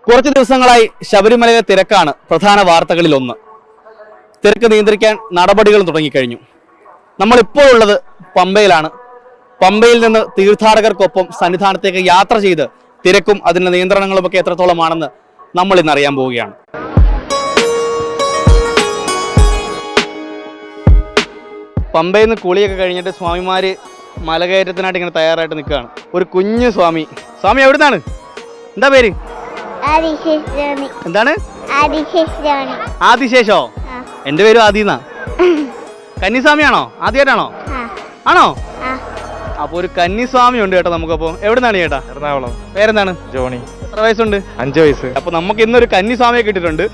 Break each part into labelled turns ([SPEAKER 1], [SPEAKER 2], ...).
[SPEAKER 1] കുറച്ച് ദിവസങ്ങളായി ശബരിമലയിലെ തിരക്കാണ് പ്രധാന വാർത്തകളിൽ ഒന്ന്. തിരക്ക് നിയന്ത്രിക്കാൻ നടപടികൾ തുടങ്ങിക്കഴിഞ്ഞു. നമ്മളിപ്പോൾ ഉള്ളത് പമ്പയിലാണ്. പമ്പയിൽ നിന്ന് തീർത്ഥാടകർക്കൊപ്പം സന്നിധാനത്തേക്ക് യാത്ര ചെയ്ത് തിരക്കും അതിന്റെ നിയന്ത്രണങ്ങളും ഒക്കെ എത്രത്തോളമാണെന്ന് നമ്മൾ ഇന്ന് അറിയാൻ പോവുകയാണ്. പമ്പയിൽ നിന്ന് കുളിയൊക്കെ കഴിഞ്ഞിട്ട് സ്വാമിമാര് മലകയറ്റത്തിനായിട്ട് ഇങ്ങനെ തയ്യാറായിട്ട് നിൽക്കുകയാണ്. ഒരു കുഞ്ഞു സ്വാമി. സ്വാമി എവിടുന്നാണ്? എന്താ പേര്? എന്താണ്? ആദിശേഷോ? എന്റെ പേരും ആദിന്നാ. കന്നിസ്വാമിയാണോ? ആദ്യമായിട്ടാണോ? ആണോ? അപ്പൊ ഒരു കന്നിസ്വാമി ഉണ്ട് കേട്ടോ. നമുക്കപ്പോ എവിടുന്നാണ് ചേട്ടാ?
[SPEAKER 2] എറണാകുളം.
[SPEAKER 1] പേരെന്താണ്?
[SPEAKER 2] ജോണി.
[SPEAKER 1] എത്ര വയസ്സുണ്ട്?
[SPEAKER 2] 5 വയസ്സ്.
[SPEAKER 1] അപ്പൊ നമുക്ക് ഇന്നൊരു കന്നിസ്വാമിയെ കിട്ടിയിട്ടുണ്ട്,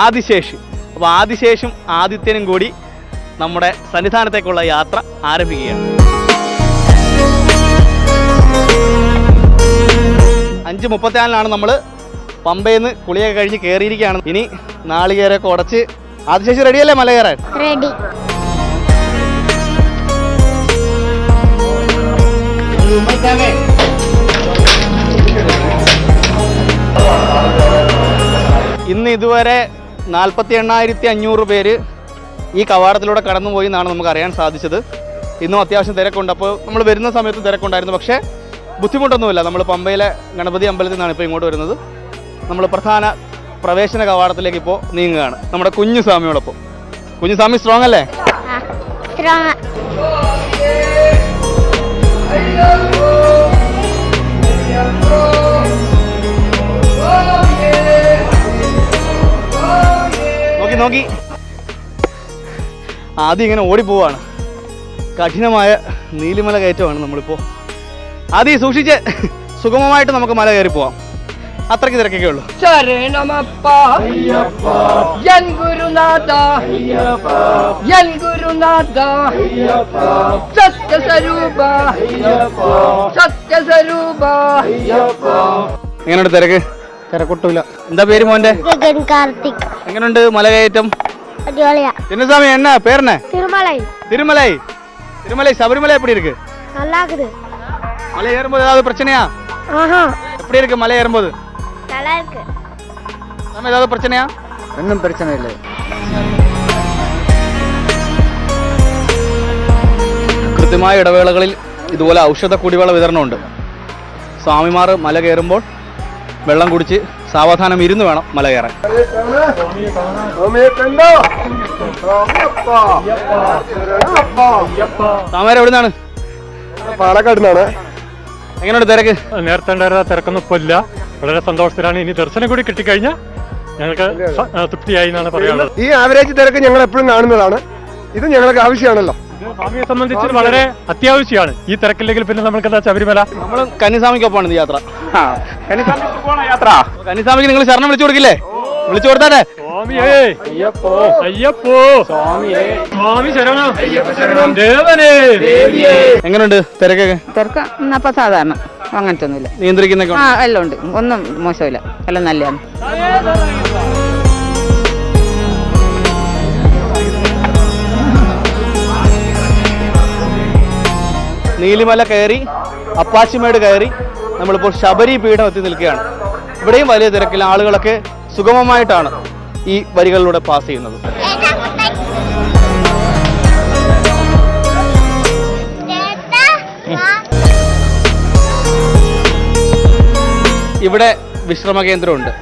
[SPEAKER 1] ആദിശേഷ്. അപ്പൊ ആദിശേഷും ആദിത്യനും കൂടി നമ്മുടെ സന്നിധാനത്തേക്കുള്ള യാത്ര ആരംഭിക്കുകയാണ്. 5:34 നമ്മൾ പമ്പയിൽ നിന്ന് കുളിയൊക്കെ കഴിഞ്ഞ് കയറിയിരിക്കുകയാണ്. ഇനി നാളികേരൊക്കെ ഉടച്ച്. ആദിശേഷി റെഡിയല്ലേ മല കയറാൻ?
[SPEAKER 3] റെഡി.
[SPEAKER 1] ഇന്ന് ഇതുവരെ 48,500 പേര് ഈ കവാടത്തിലൂടെ കടന്നുപോയി എന്നാണ് നമുക്ക് അറിയാൻ സാധിച്ചത്. ഇന്നും അത്യാവശ്യം തിരക്കുണ്ട്. അപ്പോൾ നമ്മൾ വരുന്ന സമയത്തും തിരക്കുണ്ടായിരുന്നു. പക്ഷേ ബുദ്ധിമുട്ടൊന്നുമില്ല. നമ്മൾ പമ്പയിലെ ഗണപതി അമ്പലത്തിൽ നിന്നാണ് ഇപ്പോൾ ഇങ്ങോട്ട് വരുന്നത്. നമ്മൾ പ്രധാന പ്രവേശന കവാടത്തിലേക്ക് ഇപ്പോൾ നീങ്ങുകയാണ് നമ്മുടെ കുഞ്ഞുസ്വാമിയോടൊപ്പം. കുഞ്ഞുസ്വാമി സ്ട്രോങ് അല്ലേ? നോക്കി നോക്കി ആദ്യം ഇങ്ങനെ ഓടിപ്പോവാണ്. കഠിനമായ നീലിമല കയറ്റമാണ് നമ്മളിപ്പോൾ. ആദ്യം സൂക്ഷിച്ച് സുഗമമായിട്ട് നമുക്ക് മല കയറി പോവാം. അത്രയ്ക്ക് തിരക്കൊക്കെ ഉള്ളൂ. എങ്ങനെയുണ്ട് തിരക്ക്?
[SPEAKER 2] തിരക്കൊട്ടില്ല.
[SPEAKER 1] എന്താ പേര് മോന്റെ?
[SPEAKER 3] കാർത്തിക്.
[SPEAKER 1] എങ്ങനെയുണ്ട് മല കയറ്റം?
[SPEAKER 3] ചിന്നസ്വാമി
[SPEAKER 1] என்ன பேர் என்ன?
[SPEAKER 3] திருமலை.
[SPEAKER 1] திருமலை. திருமலை. சபரிமலை எப்படி இருக்கு?
[SPEAKER 3] நல்லா இருக்குது.
[SPEAKER 1] மலை ஏறும்போது ஏதாவது பிரச்சனையா? எப்படி இருக்கு மலை ஏறும்போது?
[SPEAKER 3] நல்லா இருக்கு.
[SPEAKER 1] நம்ம ஏதாவது பிரச்சனையா?
[SPEAKER 2] ഒന്നും പ്രശ്നം ഇല്ല.
[SPEAKER 1] കൃത്യമായ ഇടവേളകളിൽ ഇതുപോലെ ഔഷധ കുടിവെള്ള വിതരണമുണ്ട്. സ്വാമിമാർ മല കയറുമ്പോൾ വെള്ളം കുടിച്ച് സാവധാനം ഇരുന്ന് വേണം മല കയറാൻ. സ്വാമിമാർ എവിടുന്നാണ്?
[SPEAKER 2] പാലക്കാട് നിന്നാണ്.
[SPEAKER 1] എങ്ങനെയുണ്ട് തിരക്ക്?
[SPEAKER 4] നേരത്തെ ഉണ്ടായിരുന്ന തിരക്കൊന്നും ഇപ്പോൾ ഇല്ല. വളരെ സന്തോഷത്തിലാണ്. ഇനി ദർശനം കൂടി കിട്ടിക്കഴിഞ്ഞാൽ ഞങ്ങൾക്ക് തൃപ്തിയായി എന്നാണ് പറയാനുള്ളത്.
[SPEAKER 2] ഈ ആവറേജ് തിരക്ക് ഞങ്ങൾ എപ്പോഴും കാണുന്നതാണ്. ഇത് ഞങ്ങൾക്ക് ആവശ്യമാണല്ലോ.
[SPEAKER 4] സ്വാമിയെ സംബന്ധിച്ച് വളരെ അത്യാവശ്യമാണ്. ഈ തിരക്കില്ലെങ്കിൽ പിന്നെ നമുക്ക് എന്താ ശബരിമല.
[SPEAKER 1] നമ്മൾ കന്നിസ്വാമിക്കൊപ്പമാണ് യാത്ര. കന്നിസ്വാമിക്ക് നിങ്ങൾ ശരണം വിളിച്ചു കൊടുക്കില്ലേ? വിളിച്ചു കൊടുത്താലേ. എങ്ങനെയുണ്ട് തിരക്കൊക്കെ?
[SPEAKER 5] തിരക്ക് ഇന്നപ്പോ സാധാരണ, അങ്ങനത്തെ ഒന്നുമില്ല.
[SPEAKER 1] നിയന്ത്രിക്കുന്നൊക്കെ
[SPEAKER 5] എല്ലാം ഉണ്ട്, ഒന്നും മോശമില്ല, എല്ലാം നല്ലതാണ്.
[SPEAKER 1] നീലിമല കയറി അപ്പാച്ചിമേട് കയറി നമ്മളിപ്പോൾ ശബരി പീഠം എത്തി നിൽക്കുകയാണ്. ഇവിടെയും വലിയ തിരക്കിൽ ആളുകളൊക്കെ സുഗമമായിട്ടാണ് ഈ വരികളിലൂടെ പാസ് ചെയ്യുന്നത്. ഇവിടെ വിശ്രമ കേന്ദ്രമുണ്ട്.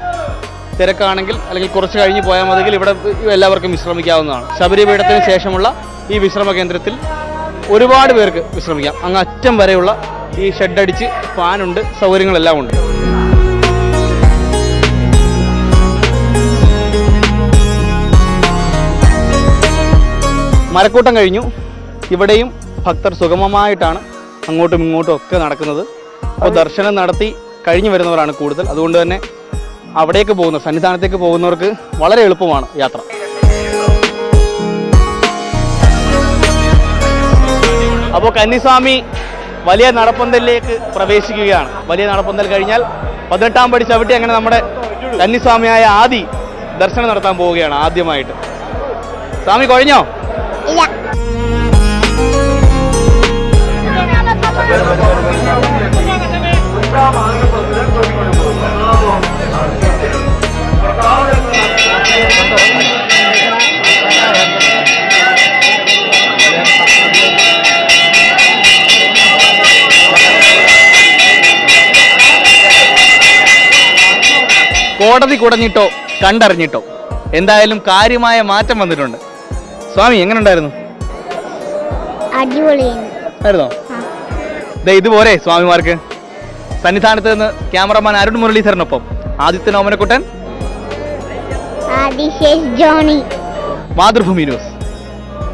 [SPEAKER 1] തിരക്കാണെങ്കിൽ അല്ലെങ്കിൽ കുറച്ച് കഴിഞ്ഞ് പോയാൽ മതിയെങ്കിൽ ഇവിടെ എല്ലാവർക്കും വിശ്രമിക്കാവുന്നതാണ്. ശബരി പീഠത്തിന് ശേഷമുള്ള ഈ വിശ്രമ കേന്ദ്രത്തിൽ ഒരുപാട് പേർക്ക് വിശ്രമിക്കാം. അങ്ങ് അറ്റം വരെയുള്ള ഈ ഷെഡടിച്ച് ഫാനുണ്ട്, സൗകര്യങ്ങളെല്ലാം ഉണ്ട്. മരക്കൂട്ടം കഴിഞ്ഞു. ഇവിടെയും ഭക്തർ സുഗമമായിട്ടാണ് അങ്ങോട്ടും ഇങ്ങോട്ടും ഒക്കെ നടക്കുന്നത്. അപ്പോൾ ദർശനം നടത്തി കഴിഞ്ഞു വരുന്നവരാണ് കൂടുതൽ. അതുകൊണ്ട് തന്നെ അവിടേക്ക് പോകുന്ന സന്നിധാനത്തേക്ക് പോകുന്നവർക്ക് വളരെ എളുപ്പമാണ് യാത്ര. അപ്പോൾ കന്നിസ്വാമി വലിയ നടപ്പന്തലിലേക്ക് പ്രവേശിക്കുകയാണ്. വലിയ നടപ്പന്തൽ കഴിഞ്ഞാൽ 18-ാം പടി ചവിട്ടി അങ്ങനെ നമ്മുടെ കന്നിസ്വാമിയായ ആദി ദർശനം നടത്താൻ പോവുകയാണ് ആദ്യമായിട്ട്. സ്വാമി കഴിഞ്ഞോ? കോടതി കുടഞ്ഞിട്ടോ കണ്ടറിഞ്ഞിട്ടോ എന്തായാലും കാര്യമായ മാറ്റം വന്നിട്ടുണ്ട്. സ്വാമി എങ്ങനെ ഉണ്ടായിരുന്നു?
[SPEAKER 3] അടിപൊളിയാണ്.
[SPEAKER 1] ആയിരുന്നോ? ഇതുപോലെ സ്വാമിമാർക്ക്. സന്നിധാനത്ത് നിന്ന് ക്യാമറമാൻ അരുൺ മുരളീധരനൊപ്പം ആദിത്യൻ ഓമനക്കുട്ടൻ,
[SPEAKER 3] ആദിശേഷ് ജോണി,
[SPEAKER 1] മാതൃഭൂമി ന്യൂസ്.